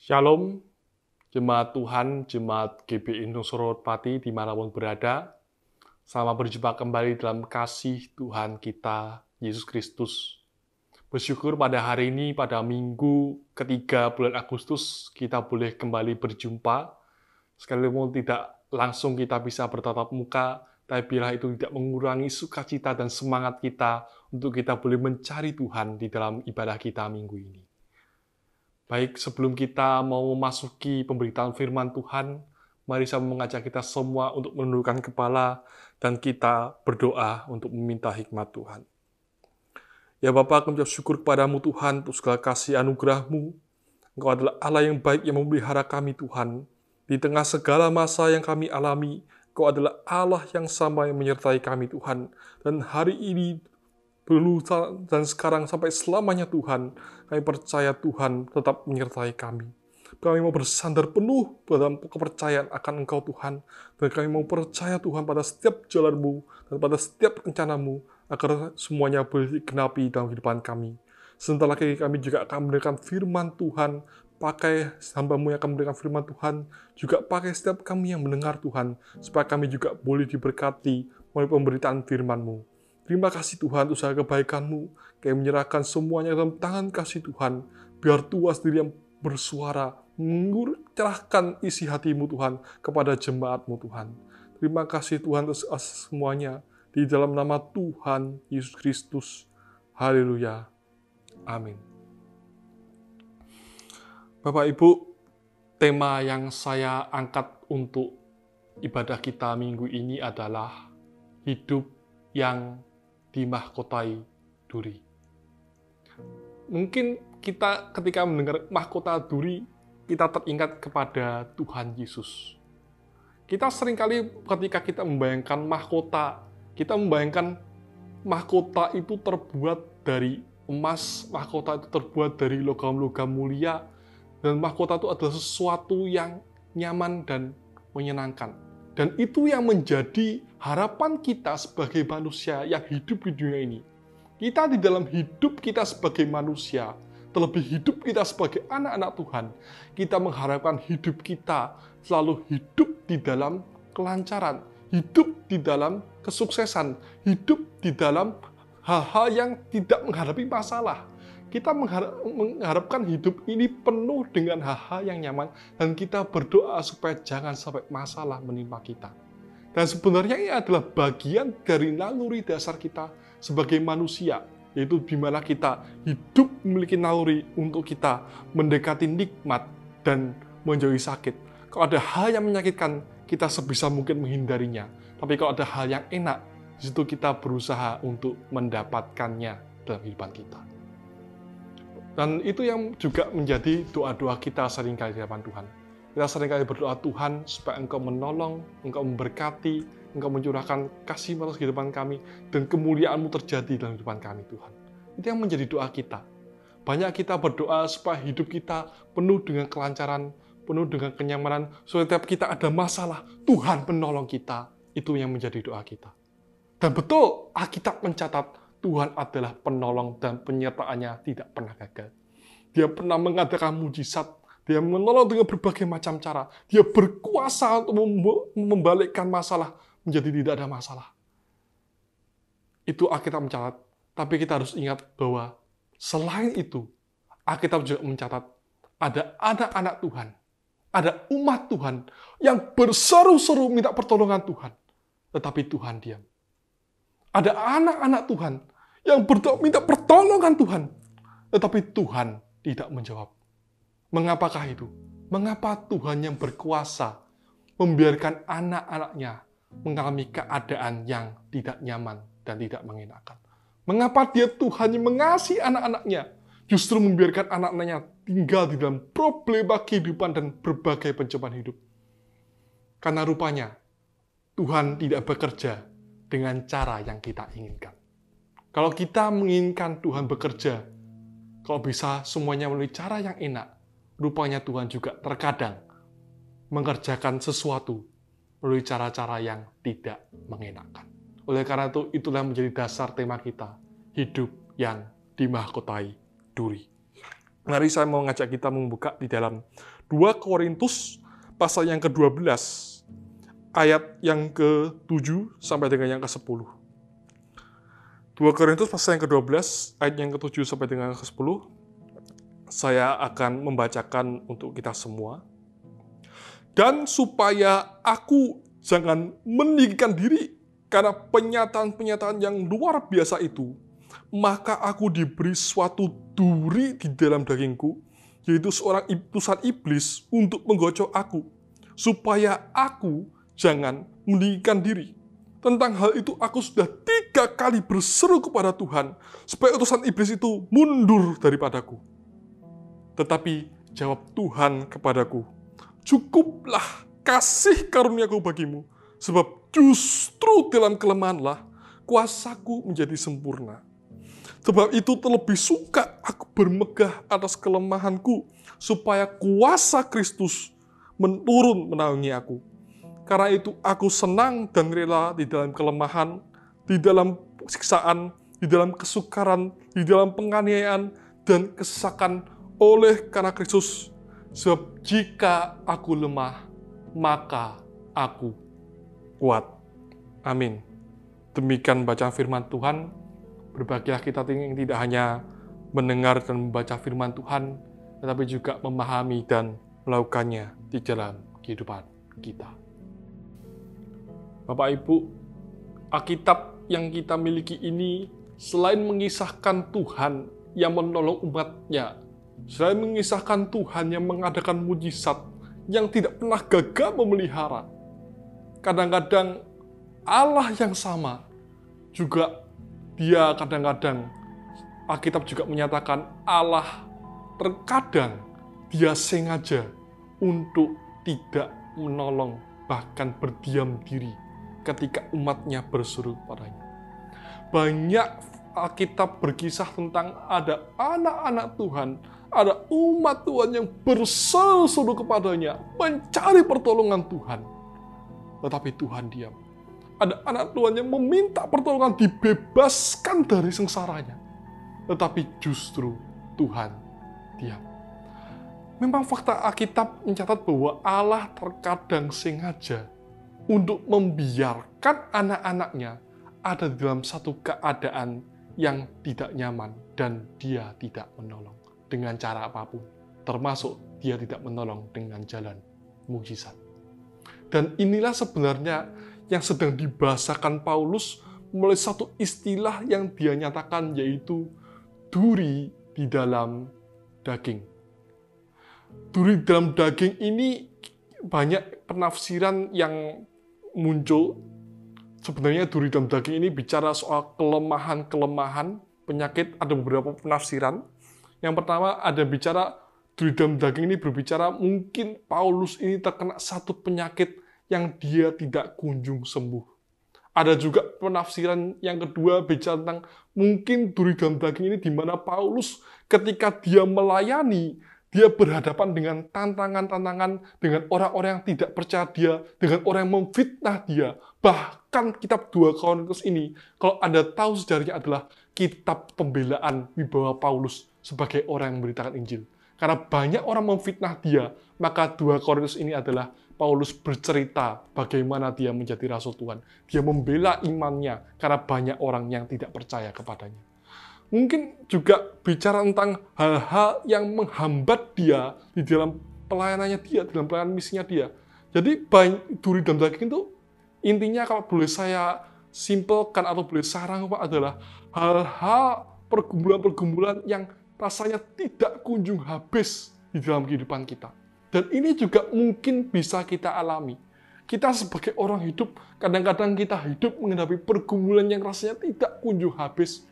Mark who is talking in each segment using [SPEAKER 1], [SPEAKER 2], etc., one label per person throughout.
[SPEAKER 1] Shalom, jemaat Tuhan, jemaat GBI Nusrot Pati dimanapun berada. Selamat berjumpa kembali dalam kasih Tuhan kita, Yesus Kristus. Bersyukur pada hari ini, pada minggu ketiga bulan Agustus, kita boleh kembali berjumpa. Sekalipun tidak langsung kita bisa bertatap muka, tapi bila itu tidak mengurangi sukacita dan semangat kita untuk kita boleh mencari Tuhan di dalam ibadah kita minggu ini. Baik, sebelum kita mau memasuki pemberitaan firman Tuhan, mari saya mengajak kita semua untuk menundukkan kepala dan kita berdoa untuk meminta hikmat Tuhan. Ya Bapa, kami bersyukur kepadamu Tuhan untuk segala kasih anugerah-Mu. Engkau adalah Allah yang baik yang memelihara kami Tuhan. Di tengah segala masa yang kami alami, Engkau adalah Allah yang sama yang menyertai kami Tuhan. Dan hari ini dulu dan sekarang sampai selamanya Tuhan, kami percaya Tuhan tetap menyertai kami. Kami mau bersandar penuh dalam kepercayaan akan Engkau Tuhan, dan kami mau percaya Tuhan pada setiap jalan-Mu dan pada setiap rencana-Mu, agar semuanya boleh digenapi dalam kehidupan kami. Sebentar lagi kami juga akan mendengarkan firman Tuhan, pakai hamba-Mu yang akan mendengarkan firman Tuhan, juga pakai setiap kami yang mendengar Tuhan, supaya kami juga boleh diberkati oleh pemberitaan firman-Mu. Terima kasih Tuhan untuk segala kebaikan-Mu. Kami menyerahkan semuanya dalam tangan kasih Tuhan. Biar Tuhan sendiri yang bersuara, mencerahkan isi hati-Mu Tuhan kepada jemaat-Mu Tuhan. Terima kasih Tuhan atas semuanya. Di dalam nama Tuhan Yesus Kristus. Haleluya. Amin. Bapak Ibu, tema yang saya angkat untuk ibadah kita minggu ini adalah hidup yang dimahkotai duri. Mungkin kita ketika mendengar mahkota duri, kita teringat kepada Tuhan Yesus. Kita seringkali ketika kita membayangkan mahkota, kita membayangkan mahkota itu terbuat dari emas, mahkota itu terbuat dari logam-logam mulia, dan mahkota itu adalah sesuatu yang nyaman dan menyenangkan. Dan itu yang menjadi harapan kita sebagai manusia yang hidup di dunia ini. Kita di dalam hidup kita sebagai manusia, terlebih hidup kita sebagai anak-anak Tuhan, kita mengharapkan hidup kita selalu hidup di dalam kelancaran, hidup di dalam kesuksesan, hidup di dalam hal-hal yang tidak menghadapi masalah. Kita mengharapkan hidup ini penuh dengan hal-hal yang nyaman, dan kita berdoa supaya jangan sampai masalah menimpa kita. Dan sebenarnya ini adalah bagian dari naluri dasar kita sebagai manusia, yaitu di mana kita hidup memiliki naluri untuk kita mendekati nikmat dan menjauhi sakit. Kalau ada hal yang menyakitkan, kita sebisa mungkin menghindarinya. Tapi kalau ada hal yang enak, di situ kita berusaha untuk mendapatkannya dalam kehidupan kita. Dan itu yang juga menjadi doa-doa kita seringkali di hadapan Tuhan. Kita seringkali berdoa, Tuhan, supaya Engkau menolong, Engkau memberkati, Engkau mencurahkan kasih atas kehidupan kami, dan kemuliaan-Mu terjadi dalam kehidupan kami, Tuhan. Itu yang menjadi doa kita. Banyak kita berdoa supaya hidup kita penuh dengan kelancaran, penuh dengan kenyamanan, supaya setiap kita ada masalah, Tuhan menolong kita. Itu yang menjadi doa kita. Dan betul, Alkitab mencatat, Tuhan adalah penolong dan penyertaannya tidak pernah gagal. Dia pernah mengadakan mujizat, dia menolong dengan berbagai macam cara. Dia berkuasa untuk membalikkan masalah menjadi tidak ada masalah. Itu Alkitab mencatat. Tapi kita harus ingat bahwa selain itu, Alkitab juga mencatat ada anak-anak Tuhan, ada umat Tuhan yang berseru-seru minta pertolongan Tuhan. Tetapi Tuhan diam. Ada anak-anak Tuhan yang berdoa minta pertolongan Tuhan, tetapi Tuhan tidak menjawab. Mengapakah itu? Mengapa Tuhan yang berkuasa membiarkan anak-anaknya mengalami keadaan yang tidak nyaman dan tidak mengenakan? Mengapa Dia Tuhan yang mengasihi anak-anaknya justru membiarkan anak-anaknya tinggal di dalam problema kehidupan dan berbagai pencobaan hidup? Karena rupanya Tuhan tidak bekerja dengan cara yang kita inginkan. Kalau kita menginginkan Tuhan bekerja, kalau bisa semuanya melalui cara yang enak, rupanya Tuhan juga terkadang mengerjakan sesuatu melalui cara-cara yang tidak mengenakan. Oleh karena itu, itulah menjadi dasar tema kita, hidup yang dimahkotai duri. Mari saya mau ngajak kita membuka di dalam 2 Korintus pasal yang ke-12, ayat yang ke-7 sampai dengan yang ke-10. 2 Korintus pasal yang ke-12, ayat yang ke-7 sampai dengan yang ke-10. Saya akan membacakan untuk kita semua. Dan supaya aku jangan meninggikan diri karena penyataan-penyataan yang luar biasa itu, maka aku diberi suatu duri di dalam dagingku, yaitu seorang utusan iblis untuk menggocok aku, supaya aku jangan meninggikan diri. Tentang hal itu aku sudah 3 kali berseru kepada Tuhan, supaya utusan iblis itu mundur daripadaku. Tetapi jawab Tuhan kepadaku, cukuplah kasih karuniaku bagimu, sebab justru dalam kelemahanlah kuasaku menjadi sempurna. Sebab itu terlebih suka aku bermegah atas kelemahanku, supaya kuasa Kristus menurun menaungi aku. Karena itu aku senang dan rela di dalam kelemahan, di dalam siksaan, di dalam kesukaran, di dalam penganiayaan, dan kesesakan oleh karena Kristus. Sebab jika aku lemah, maka aku kuat. Amin. Demikian bacaan firman Tuhan. Berbahagialah kita yang tidak hanya mendengar dan membaca firman Tuhan, tetapi juga memahami dan melakukannya di dalam kehidupan kita. Bapak Ibu, Alkitab yang kita miliki ini selain mengisahkan Tuhan yang menolong umat-Nya, selain mengisahkan Tuhan yang mengadakan mujizat yang tidak pernah gagal memelihara, kadang-kadang Allah yang sama juga Dia kadang-kadang, Alkitab juga menyatakan Allah terkadang Dia sengaja untuk tidak menolong, bahkan berdiam diri ketika umatnya berseru padanya. Banyak Alkitab berkisah tentang ada anak-anak Tuhan, ada umat Tuhan yang berseru kepadanya, mencari pertolongan Tuhan. Tetapi Tuhan diam. Ada anak Tuhan yang meminta pertolongan, dibebaskan dari sengsaranya. Tetapi justru Tuhan diam. Memang fakta Alkitab mencatat bahwa Allah terkadang sengaja untuk membiarkan anak-anaknya ada di dalam satu keadaan yang tidak nyaman dan Dia tidak menolong dengan cara apapun, termasuk Dia tidak menolong dengan jalan mujizat. Dan inilah sebenarnya yang sedang dibahasakan Paulus melalui satu istilah yang dia nyatakan, yaitu duri di dalam daging. Duri di dalam daging ini banyak penafsiran yang muncul. Sebenarnya duri dalam daging ini bicara soal kelemahan-kelemahan penyakit. Ada beberapa penafsiran. Yang pertama ada bicara duri dalam daging ini berbicara mungkin Paulus ini terkena satu penyakit yang dia tidak kunjung sembuh. Ada juga penafsiran yang kedua bicara tentang mungkin duri dalam daging ini di mana Paulus ketika dia melayani, dia berhadapan dengan tantangan-tantangan, dengan orang-orang yang tidak percaya dia, dengan orang yang memfitnah dia. Bahkan kitab 2 Korintus ini, kalau Anda tahu sejarahnya adalah kitab pembelaan wibawa Paulus sebagai orang yang memberitakan Injil. Karena banyak orang memfitnah dia, maka 2 Korintus ini adalah Paulus bercerita bagaimana dia menjadi rasul Tuhan. Dia membela imannya karena banyak orang yang tidak percaya kepadanya. Mungkin juga bicara tentang hal-hal yang menghambat dia di dalam pelayanannya dia, dalam pelayanan misinya dia. Jadi duri dalam daging itu intinya kalau boleh saya simpelkan atau boleh sarang adalah hal-hal pergumulan-pergumulan yang rasanya tidak kunjung habis di dalam kehidupan kita. Dan ini juga mungkin bisa kita alami. Kita sebagai orang hidup, kadang-kadang kita hidup menghadapi pergumulan yang rasanya tidak kunjung habis.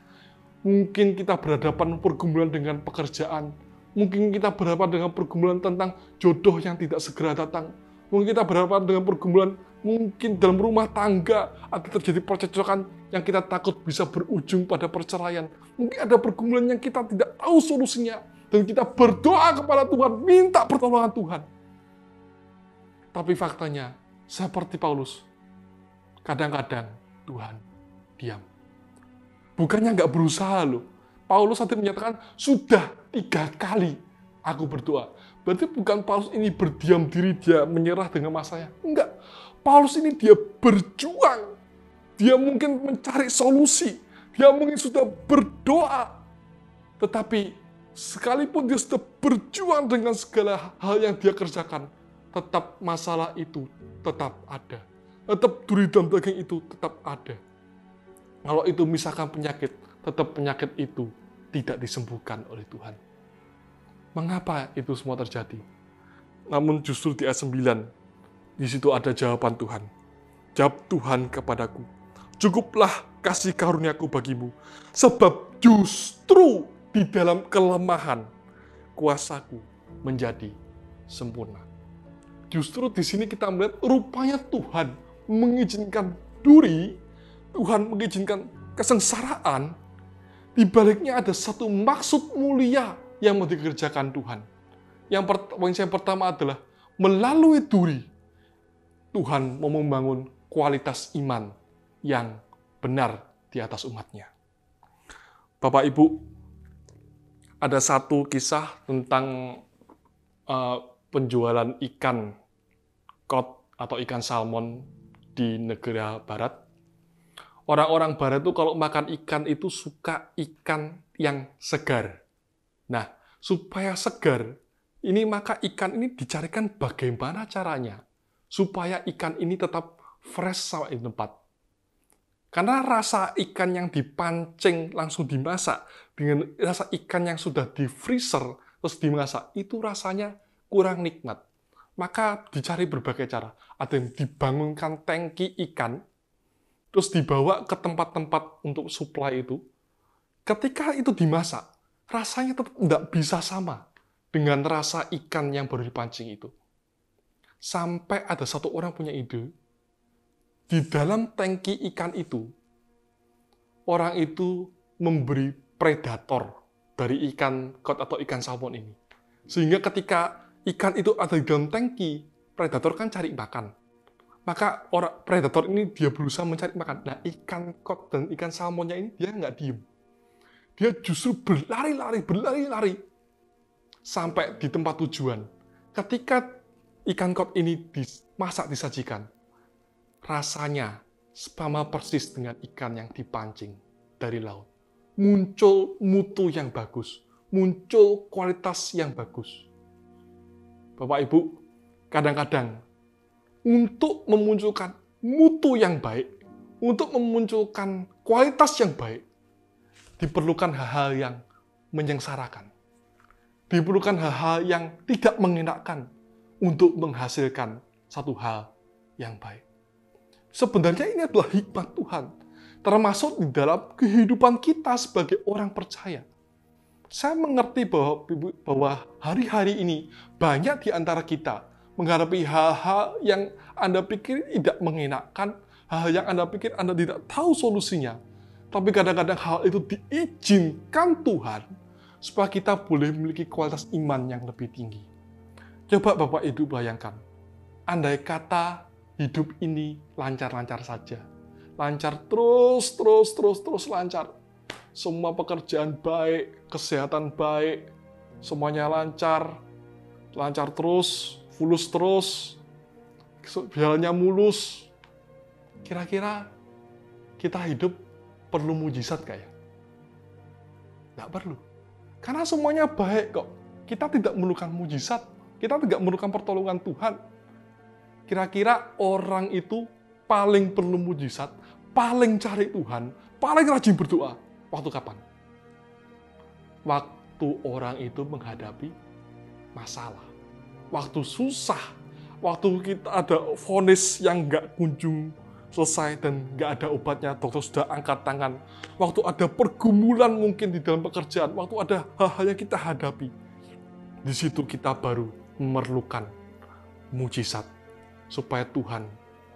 [SPEAKER 1] Mungkin kita berhadapan pergumulan dengan pekerjaan. Mungkin kita berhadapan dengan pergumulan tentang jodoh yang tidak segera datang. Mungkin kita berhadapan dengan pergumulan mungkin dalam rumah tangga ada terjadi percekcokan yang kita takut bisa berujung pada perceraian. Mungkin ada pergumulan yang kita tidak tahu solusinya. Dan kita berdoa kepada Tuhan, minta pertolongan Tuhan. Tapi faktanya, seperti Paulus, kadang-kadang Tuhan diam. Bukannya nggak berusaha loh. Paulus nanti menyatakan, sudah 3 kali aku berdoa. Berarti bukan Paulus ini berdiam diri, dia menyerah dengan masanya. Enggak. Paulus ini dia berjuang. Dia mungkin mencari solusi. Dia mungkin sudah berdoa. Tetapi sekalipun dia sudah berjuang dengan segala hal yang dia kerjakan, tetap masalah itu tetap ada. Tetap duri dalam daging itu tetap ada. Kalau itu misalkan penyakit, tetap penyakit itu tidak disembuhkan oleh Tuhan. Mengapa itu semua terjadi? Namun justru di ayat 9, di situ ada jawaban Tuhan. Jawab Tuhan kepadaku, cukuplah kasih karuniaku bagimu, sebab justru di dalam kelemahan, kuasaku menjadi sempurna. Justru di sini kita melihat rupanya Tuhan mengizinkan duri, Tuhan mengizinkan kesengsaraan, di baliknya ada satu maksud mulia yang mau dikerjakan Tuhan. Yang pertama adalah melalui duri, Tuhan mau membangun kualitas iman yang benar di atas umatnya. Bapak Ibu, ada satu kisah tentang penjualan ikan cod atau ikan salmon di negara barat. Orang-orang barat itu kalau makan ikan itu suka ikan yang segar. Nah, supaya segar, maka ikan ini dicarikan bagaimana caranya supaya ikan ini tetap fresh sampai di tempat. Karena rasa ikan yang dipancing langsung dimasak dengan rasa ikan yang sudah di freezer terus dimasak, itu rasanya kurang nikmat. Maka dicari berbagai cara. Ada yang dibangunkan tangki ikan, terus dibawa ke tempat-tempat untuk supply itu. Ketika itu dimasak, rasanya tetap tidak bisa sama dengan rasa ikan yang baru dipancing itu. Sampai ada satu orang punya ide, di dalam tangki ikan itu, orang itu memberi predator dari ikan cod atau ikan salmon ini. Sehingga ketika ikan itu ada di dalam tangki, predator kan cari makan. Maka predator ini dia berusaha mencari makan. Nah, ikan cod dan ikan salmonnya ini dia nggak diem. Dia justru berlari-lari sampai di tempat tujuan. Ketika ikan cod ini dimasak, disajikan, rasanya sama persis dengan ikan yang dipancing dari laut. Muncul mutu yang bagus, muncul kualitas yang bagus. Bapak Ibu, kadang-kadang untuk memunculkan mutu yang baik, untuk memunculkan kualitas yang baik, diperlukan hal-hal yang menyengsarakan. Diperlukan hal-hal yang tidak mengenakkan untuk menghasilkan satu hal yang baik. Sebenarnya ini adalah hikmat Tuhan, termasuk di dalam kehidupan kita sebagai orang percaya. Saya mengerti bahwa hari-hari ini banyak di antara kita menghadapi hal-hal yang Anda pikir tidak mengenakkan, hal-hal yang Anda pikir Anda tidak tahu solusinya. Tapi kadang-kadang hal itu diizinkan Tuhan supaya kita boleh memiliki kualitas iman yang lebih tinggi. Coba Bapak Ibu bayangkan, andai kata hidup ini lancar-lancar saja. Lancar terus lancar. Semua pekerjaan baik, kesehatan baik, semuanya lancar terus, fulus terus, jalannya mulus. Kira-kira kita hidup perlu mujizat kayak? Nggak perlu. Karena semuanya baik kok. Kita tidak memerlukan mujizat. Kita tidak memerlukan pertolongan Tuhan. Kira-kira orang itu paling perlu mujizat, paling cari Tuhan, paling rajin berdoa. Waktu kapan? Waktu orang itu menghadapi masalah. Waktu susah. Waktu kita ada vonis yang nggak kunjung selesai dan nggak ada obatnya, dokter sudah angkat tangan. Waktu ada pergumulan mungkin di dalam pekerjaan, waktu ada hal-hal yang kita hadapi, di situ kita baru memerlukan mujizat supaya Tuhan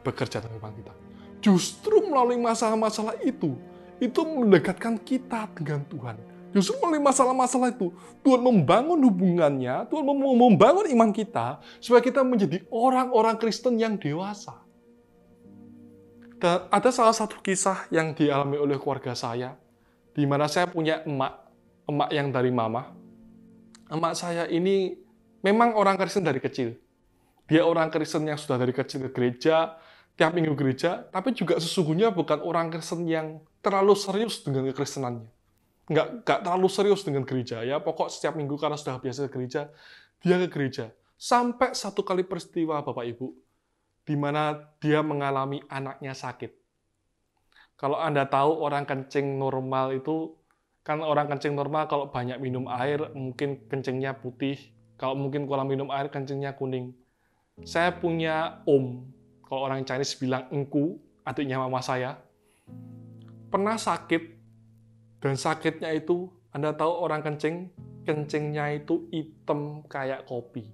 [SPEAKER 1] bekerja dalam kita. Justru melalui masalah-masalah itu mendekatkan kita dengan Tuhan. Justru melalui masalah-masalah itu, Tuhan membangun hubungannya, Tuhan membangun iman kita, supaya kita menjadi orang-orang Kristen yang dewasa. Dan ada salah satu kisah yang dialami oleh keluarga saya, di mana saya punya emak yang dari mama. Emak saya ini Memang orang Kristen dari kecil. Dia orang Kristen yang sudah dari kecil ke gereja, tiap minggu gereja, tapi juga sesungguhnya bukan orang Kristen yang terlalu serius dengan kekristenannya. Nggak terlalu serius dengan gereja. Ya, pokok setiap minggu karena sudah biasa ke gereja, dia ke gereja. Sampai satu kali peristiwa, Bapak Ibu, di mana dia mengalami anaknya sakit. Kalau Anda tahu orang kencing normal itu, kan orang kencing normal kalau banyak minum air, mungkin kencingnya putih. Kalau mungkin kurang minum air, kencingnya kuning. Saya punya om, kalau orang Chinese bilang engku, adiknya mama saya, pernah sakit, dan sakitnya itu, Anda tahu orang kencingnya itu hitam kayak kopi.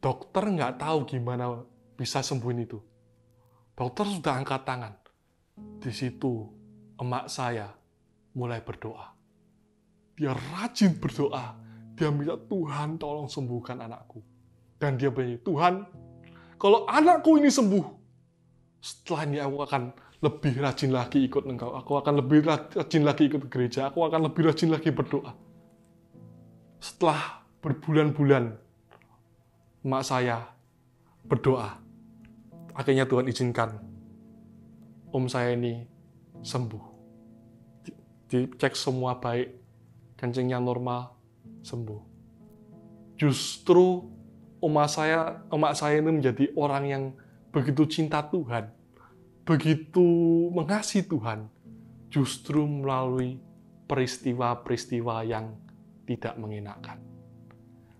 [SPEAKER 1] Dokter nggak tahu gimana bisa sembuhin itu. Dokter sudah angkat tangan. Di situ, emak saya mulai berdoa. Dia rajin berdoa. Dia minta, Tuhan tolong sembuhkan anakku. Dan dia berkata, Tuhan, kalau anakku ini sembuh, setelah ini aku akan lebih rajin lagi ikut Engkau. Aku akan lebih rajin lagi ikut gereja. Aku akan lebih rajin lagi berdoa. Setelah berbulan-bulan, emak saya berdoa. Akhirnya Tuhan izinkan om saya ini sembuh. Dicek semua baik, kencingnya normal, sembuh. Justru emak saya ini menjadi orang yang begitu cinta Tuhan, begitu mengasihi Tuhan, justru melalui peristiwa-peristiwa yang tidak mengenakan.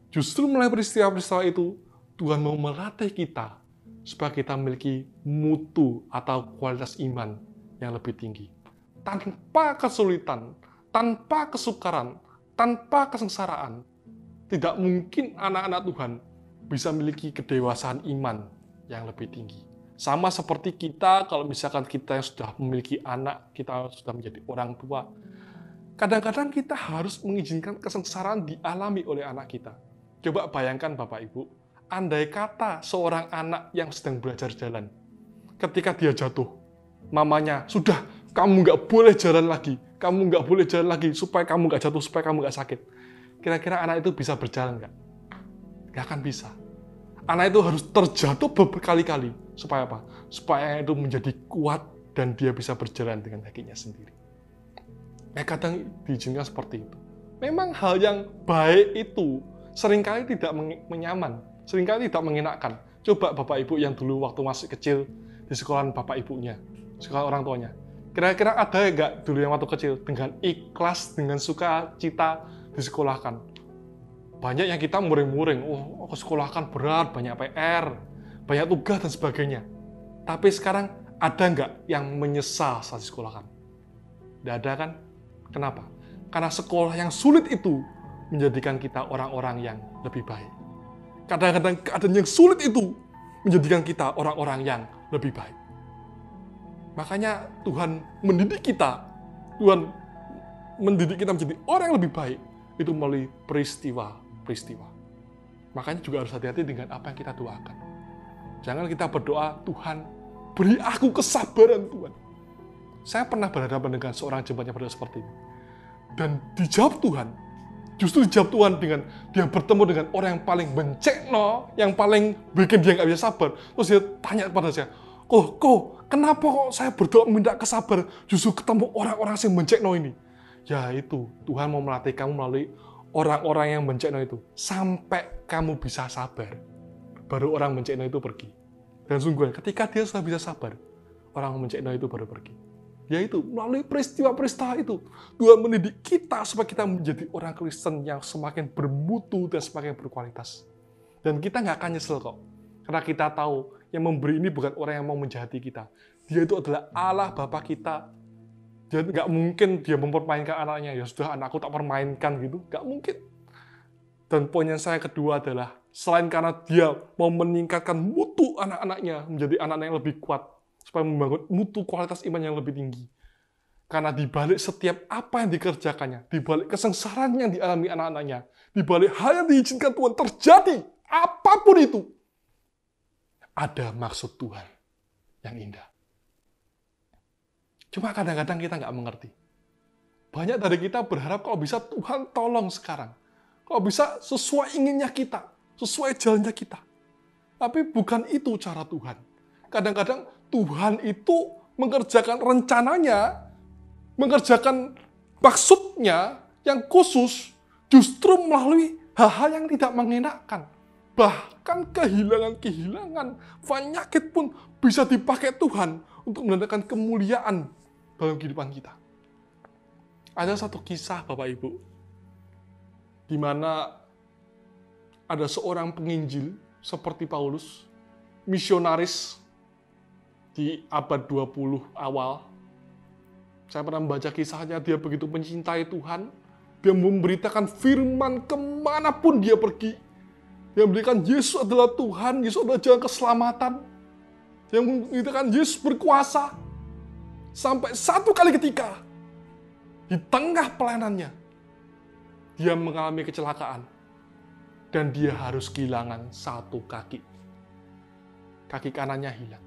[SPEAKER 1] Justru melalui peristiwa-peristiwa itu, Tuhan mau melatih kita supaya kita memiliki mutu atau kualitas iman yang lebih tinggi. Tanpa kesulitan, tanpa kesukaran, tanpa kesengsaraan, tidak mungkin anak-anak Tuhan bisa memiliki kedewasaan iman yang lebih tinggi. Sama seperti kita, kalau misalkan kita yang sudah memiliki anak, kita sudah menjadi orang tua, kadang-kadang kita harus mengizinkan kesengsaraan dialami oleh anak kita. Coba bayangkan Bapak Ibu, andai kata seorang anak yang sedang belajar jalan, ketika dia jatuh, mamanya, sudah, kamu nggak boleh jalan lagi, supaya kamu nggak jatuh, supaya kamu nggak sakit. Kira-kira anak itu bisa berjalan nggak? Nggak akan bisa. Anak itu harus terjatuh berkali-kali. Supaya apa? Supaya itu menjadi kuat dan dia bisa berjalan dengan kakinya sendiri. Kadang diizinkan seperti itu. Memang hal yang baik itu seringkali tidak menyaman, seringkali tidak mengenakan. Coba Bapak Ibu yang dulu waktu masih kecil di sekolahan Bapak Ibunya, sekolah orang tuanya. Kira-kira ada nggak dulu yang waktu kecil dengan ikhlas, dengan sukacita disekolahkan? Banyak yang kita muring-muring, aku sekolahkan berat, banyak PR, banyak tugas dan sebagainya. Tapi sekarang ada nggak yang menyesal saat disekolahkan? Tidak ada kan? Kenapa? Karena sekolah yang sulit itu menjadikan kita orang-orang yang lebih baik. Kadang-kadang keadaan yang sulit itu menjadikan kita orang-orang yang lebih baik. Makanya Tuhan mendidik kita menjadi orang yang lebih baik itu melalui peristiwa. Makanya juga harus hati-hati dengan apa yang kita doakan. Jangan kita berdoa, Tuhan, beri aku kesabaran, Tuhan. Saya pernah berhadapan dengan seorang jemaat yang berdoa seperti ini. Dan dijawab Tuhan. Justru dijawab Tuhan dengan dia bertemu dengan orang yang paling bencekno, yang paling bikin dia nggak bisa sabar. Terus dia tanya kepada saya, kenapa kok saya berdoa minta kesabaran, justru ketemu orang-orang yang bencekno ini? Ya itu, Tuhan mau melatih kamu melalui orang-orang yang bencekno itu. Sampai kamu bisa sabar. Baru orang bencekno itu pergi. Dan sungguh, ketika dia sudah bisa sabar, orang bencekno itu baru pergi. Yaitu, melalui peristiwa-peristiwa itu, Tuhan mendidik kita supaya kita menjadi orang Kristen yang semakin bermutu dan semakin berkualitas. Dan kita nggak akan nyesel kok. Karena kita tahu, yang memberi ini bukan orang yang mau menjahati kita. Dia itu adalah Allah Bapa kita. Dia nggak mungkin dia mempermainkan anaknya. Ya sudah, anakku tak permainkan gitu. Nggak mungkin. Dan poin yang saya kedua adalah, selain karena dia mau meningkatkan mutu anak-anaknya, menjadi anak-anak yang lebih kuat, supaya membangun mutu kualitas iman yang lebih tinggi. Karena dibalik setiap apa yang dikerjakannya, dibalik kesengsaraan yang dialami anak-anaknya, dibalik hal yang diizinkan Tuhan terjadi, apapun itu, ada maksud Tuhan yang indah. Cuma kadang-kadang kita nggak mengerti. Banyak dari kita berharap kalau bisa Tuhan tolong sekarang. Kalau bisa sesuai inginnya kita, sesuai jalannya kita. Tapi bukan itu cara Tuhan. Kadang-kadang Tuhan itu mengerjakan rencananya, mengerjakan maksudnya yang khusus justru melalui hal-hal yang tidak mengenakan. Bahkan kehilangan-kehilangan, penyakit pun bisa dipakai Tuhan untuk menandakan kemuliaan dalam kehidupan kita. Ada satu kisah Bapak Ibu, di mana ada seorang penginjil seperti Paulus, misionaris di abad 20 awal. Saya pernah membaca kisahnya, dia begitu mencintai Tuhan, dia memberitakan firman kemanapun dia pergi. Dia memberitakan Yesus adalah Tuhan, Yesus adalah jalan keselamatan. Dia memberitakan Yesus berkuasa. Sampai satu kali ketika, di tengah pelayanannya, dia mengalami kecelakaan. Dan dia harus kehilangan satu kaki. Kaki kanannya hilang.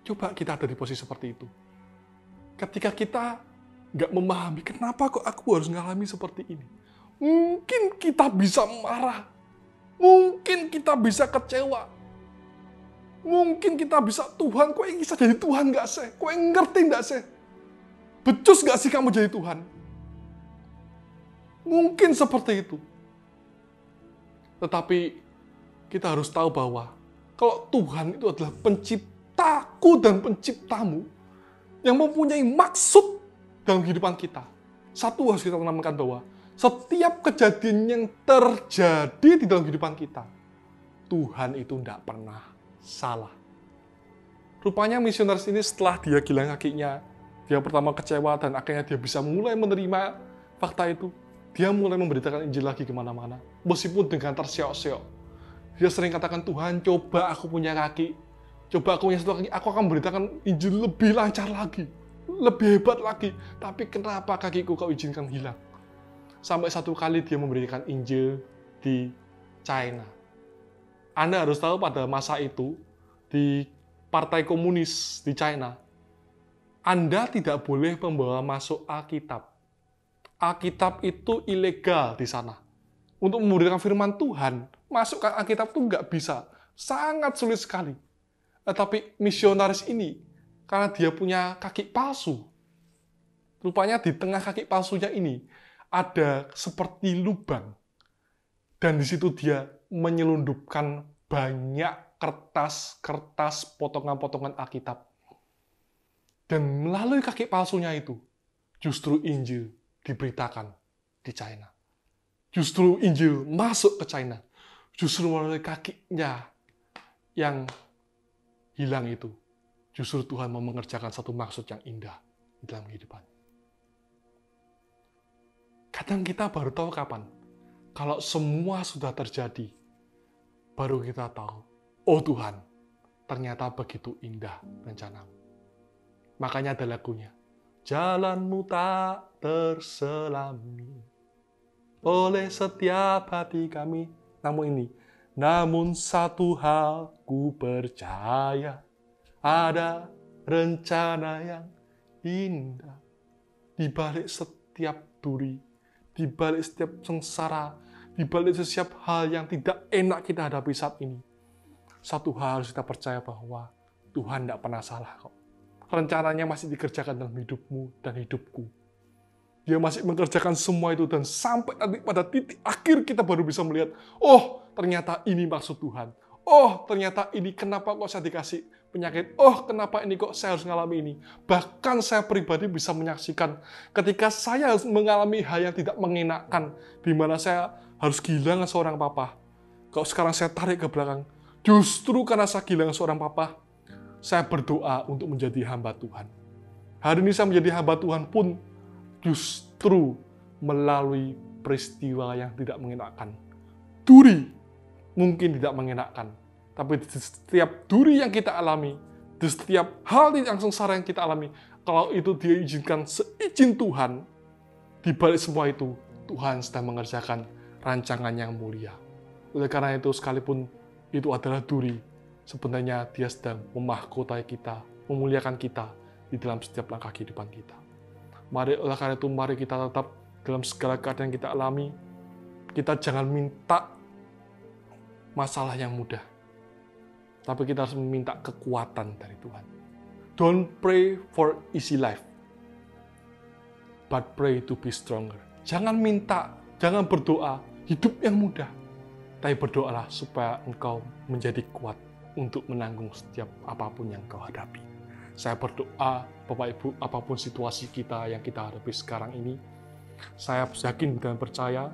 [SPEAKER 1] Coba kita ada di posisi seperti itu. Ketika kita nggak memahami, kenapa kok aku harus mengalami seperti ini? Mungkin kita bisa marah. Mungkin kita bisa kecewa. Mungkin kita bisa, Tuhan, kok yang bisa jadi Tuhan nggak sih? Kok yang ngerti nggak sih? Becus nggak sih kamu jadi Tuhan? Mungkin seperti itu. Tetapi kita harus tahu bahwa kalau Tuhan itu adalah penciptaku dan penciptamu yang mempunyai maksud dalam kehidupan kita. Satu harus kita tanamkan bahwa setiap kejadian yang terjadi di dalam kehidupan kita, Tuhan itu tidak pernah salah. Rupanya misionaris ini setelah dia kehilangan kakinya, dia pertama kecewa dan akhirnya dia bisa mulai menerima fakta itu. Dia mulai memberitakan Injil lagi kemana-mana. Meskipun dengan terseok-seok. Dia sering katakan, Tuhan, coba aku punya kaki. Coba aku punya satu kaki, aku akan memberitakan Injil lebih lancar lagi. Lebih hebat lagi. Tapi kenapa kakiku kau izinkan hilang? Sampai satu kali dia memberitakan Injil di China. Anda harus tahu pada masa itu, di Partai Komunis di China, Anda tidak boleh membawa masuk Alkitab. Alkitab itu ilegal di sana. Untuk memberitakan firman Tuhan, masuk ke Alkitab itu nggak bisa. Sangat sulit sekali. Tetapi misionaris ini, karena dia punya kaki palsu, rupanya di tengah kaki palsunya ini, ada seperti lubang. Dan di situ dia menyelundupkan banyak kertas-kertas potongan-potongan Alkitab. Dan melalui kaki palsunya itu, justru Injil diberitakan di China. Justru Injil masuk ke China. Justru melalui kakinya yang hilang itu. Justru Tuhan mau mengerjakan satu maksud yang indah di dalam kehidupan. Kadang kita baru tahu kapan. Kalau semua sudah terjadi, baru kita tahu, oh Tuhan, ternyata begitu indah rencanamu. Makanya ada lagunya. Jalanmu tak terselami oleh setiap hati kami. Namun satu hal ku percaya, ada rencana yang indah di balik setiap duri, di balik setiap sengsara, di balik setiap hal yang tidak enak kita hadapi saat ini. Satu hal harus kita percaya bahwa Tuhan tidak pernah salah kok. Rencananya masih dikerjakan dalam hidupmu dan hidupku. Dia masih mengerjakan semua itu dan sampai nanti pada titik akhir kita baru bisa melihat, oh ternyata ini maksud Tuhan. Oh ternyata ini kenapa kok saya dikasih penyakit. Oh kenapa ini kok saya harus mengalami ini. Bahkan saya pribadi bisa menyaksikan ketika saya harus mengalami hal yang tidak mengenakan, di mana saya harus kehilangan seorang papa. Kalau sekarang saya tarik ke belakang, justru karena saya kehilangan seorang papa, saya berdoa untuk menjadi hamba Tuhan. Hari ini saya menjadi hamba Tuhan pun justru melalui peristiwa yang tidak mengenakan. Duri mungkin tidak mengenakan, tapi di setiap duri yang kita alami, di setiap hal yang sengsara yang kita alami, kalau itu diizinkan seizin Tuhan, di balik semua itu, Tuhan sedang mengerjakan rancangan yang mulia. Oleh karena itu, sekalipun itu adalah duri, sebenarnya dia sedang memahkotai kita, memuliakan kita di dalam setiap langkah kehidupan kita. Oleh karena itu, mari kita tetap dalam segala keadaan kita alami, kita jangan minta masalah yang mudah, tapi kita harus meminta kekuatan dari Tuhan. Don't pray for easy life, but pray to be stronger. Jangan berdoa hidup yang mudah, tapi berdoalah supaya engkau menjadi kuat untuk menanggung setiap apapun yang kau hadapi. Saya berdoa, Bapak Ibu, apapun situasi kita yang kita hadapi sekarang ini, saya yakin dan percaya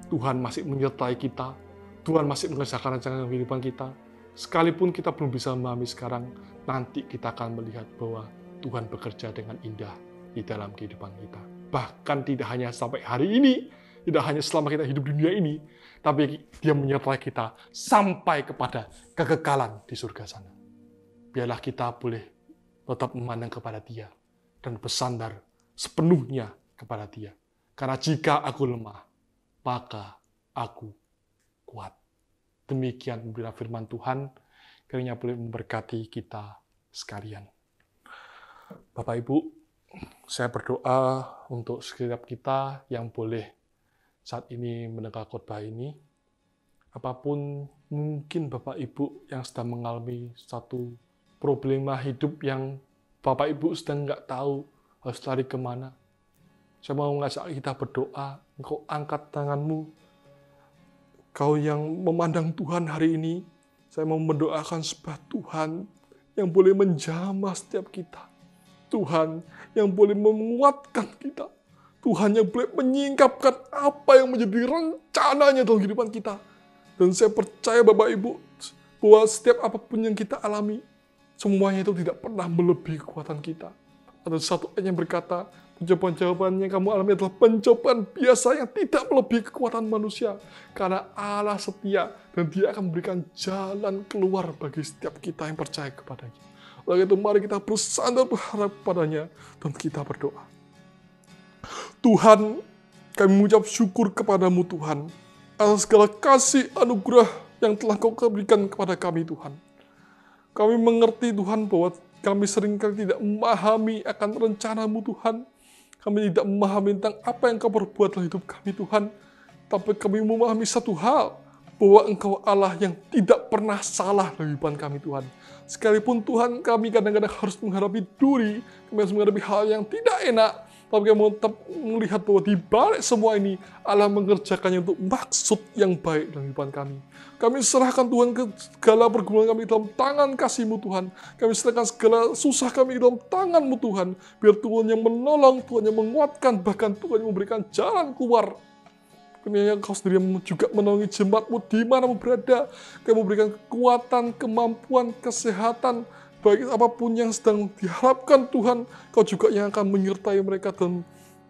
[SPEAKER 1] Tuhan masih menyertai kita, Tuhan masih mengerjakan rencana kehidupan kita. Sekalipun kita belum bisa memahami sekarang, nanti kita akan melihat bahwa Tuhan bekerja dengan indah di dalam kehidupan kita. Bahkan tidak hanya sampai hari ini, tidak hanya selama kita hidup di dunia ini, tapi Dia menyertai kita sampai kepada kekekalan di surga sana. Biarlah kita boleh tetap memandang kepada Dia dan bersandar sepenuhnya kepada Dia. Karena jika aku lemah, maka aku kuat. Demikian bila firman Tuhan, kiranya boleh memberkati kita sekalian. Bapak Ibu, saya berdoa untuk setiap kita yang boleh saat ini mendengar khotbah ini. Apapun mungkin Bapak Ibu yang sedang mengalami satu problema hidup yang Bapak Ibu sedang nggak tahu harus lari kemana. Saya mau mengajak kita berdoa, engkau angkat tanganmu. Kau yang memandang Tuhan hari ini, saya mau mendoakan supaya Tuhan yang boleh menjamah setiap kita. Tuhan yang boleh menguatkan kita. Tuhan yang boleh menyingkapkan apa yang menjadi rencananya dalam kehidupan kita. Dan saya percaya Bapak Ibu, bahwa setiap apapun yang kita alami, semuanya itu tidak pernah melebihi kekuatan kita. Ada satu ayat yang berkata, pencobaan-jawaban yang kamu alami adalah pencobaan biasa yang tidak melebihi kekuatan manusia. Karena Allah setia dan Dia akan memberikan jalan keluar bagi setiap kita yang percaya kepadanya. Oleh itu mari kita bersandar berharap kepadanya dan kita berdoa. Tuhan, kami mengucap syukur kepadamu Tuhan, atas segala kasih anugerah yang telah Kau berikan kepada kami Tuhan. Kami mengerti Tuhan bahwa kami seringkali tidak memahami akan rencana-Mu Tuhan. Kami tidak memahami tentang apa yang Kau perbuat dalam hidup kami Tuhan. Tapi kami memahami satu hal, bahwa Engkau Allah yang tidak pernah salah dalam kehidupan kami Tuhan. Sekalipun Tuhan kami kadang-kadang harus menghadapi duri, kami harus menghadapi hal yang tidak enak, tapi kami tetap melihat bahwa di balik semua ini Allah mengerjakannya untuk maksud yang baik dalam kehidupan kami. Kami serahkan Tuhan ke segala pergumulan kami dalam tangan kasih-Mu Tuhan. Kami serahkan segala susah kami dalam tangan-Mu Tuhan. Biar Tuhan yang menolong, Tuhan yang menguatkan, bahkan Tuhan yang memberikan jalan keluar. Kiranya Kau sendiri juga menolongi jemaat-Mu di mana berada. Kau memberikan kekuatan, kemampuan, kesehatan, baik apapun yang sedang diharapkan Tuhan, Kau juga yang akan menyertai mereka dan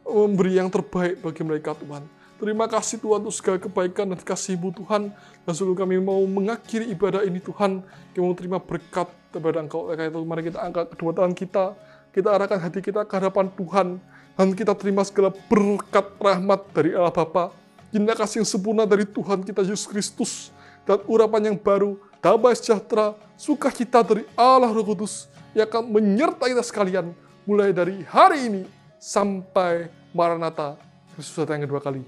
[SPEAKER 1] memberi yang terbaik bagi mereka Tuhan. Terima kasih Tuhan untuk segala kebaikan dan kasih-Mu Tuhan. Dan sebelum kami mau mengakhiri ibadah ini Tuhan, kami mau terima berkat daripada Engkau. Oleh karena itu mari kita angkat kedua tangan kita arahkan hati kita ke hadapan Tuhan, dan kita terima segala berkat rahmat dari Allah Bapa, cinta kasih yang sempurna dari Tuhan kita Yesus Kristus, dan urapan yang baru, damai sejahtera, sukacita dari Allah Roh Kudus yang akan menyertai kita sekalian mulai dari hari ini sampai Maranatha, Kristus datang yang kedua kali.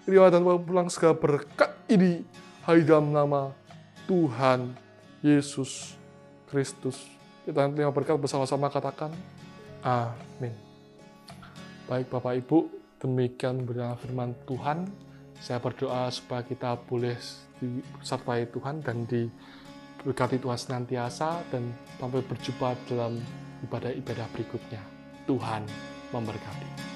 [SPEAKER 1] Terima dan pulang segala berkat ini hai dalam nama Tuhan Yesus Kristus. Kita terima berkat bersama-sama, katakan amin. Baik Bapak Ibu, demikian berjalan firman Tuhan. Saya berdoa supaya kita boleh disertai Tuhan dan diberkati Tuhan senantiasa, dan sampai berjumpa dalam ibadah-ibadah berikutnya. Tuhan memberkati.